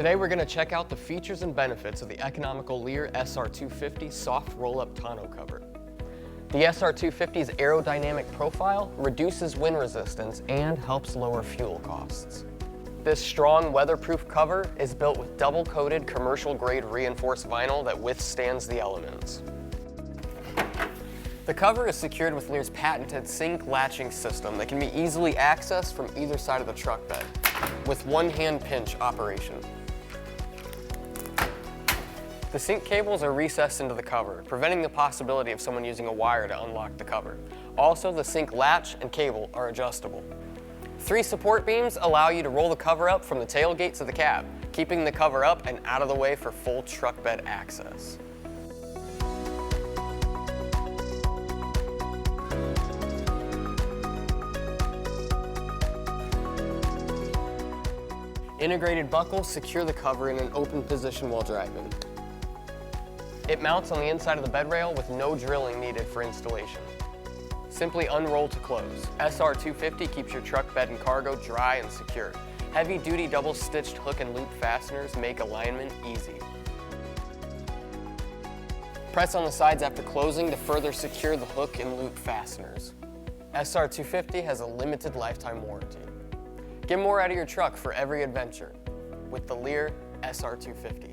Today we're going to check out the features and benefits of the economical Leer SR250 soft roll-up tonneau cover. The SR250's aerodynamic profile reduces wind resistance and helps lower fuel costs. This strong weatherproof cover is built with double-coated commercial-grade reinforced vinyl that withstands the elements. The cover is secured with Leer's patented sync latching system that can be easily accessed from either side of the truck bed with one-hand pinch operation. The sync cables are recessed into the cover, preventing the possibility of someone using a wire to unlock the cover. Also, the sync latch and cable are adjustable. 3 support beams allow you to roll the cover up from the tailgate to the cab, keeping the cover up and out of the way for full truck bed access. Integrated buckles secure the cover in an open position while driving. It mounts on the inside of the bed rail with no drilling needed for installation. Simply unroll to close. SR250 keeps your truck bed and cargo dry and secure. Heavy-duty double-stitched hook and loop fasteners make alignment easy. Press on the sides after closing to further secure the hook and loop fasteners. SR250 has a limited lifetime warranty. Get more out of your truck for every adventure with the Leer SR250.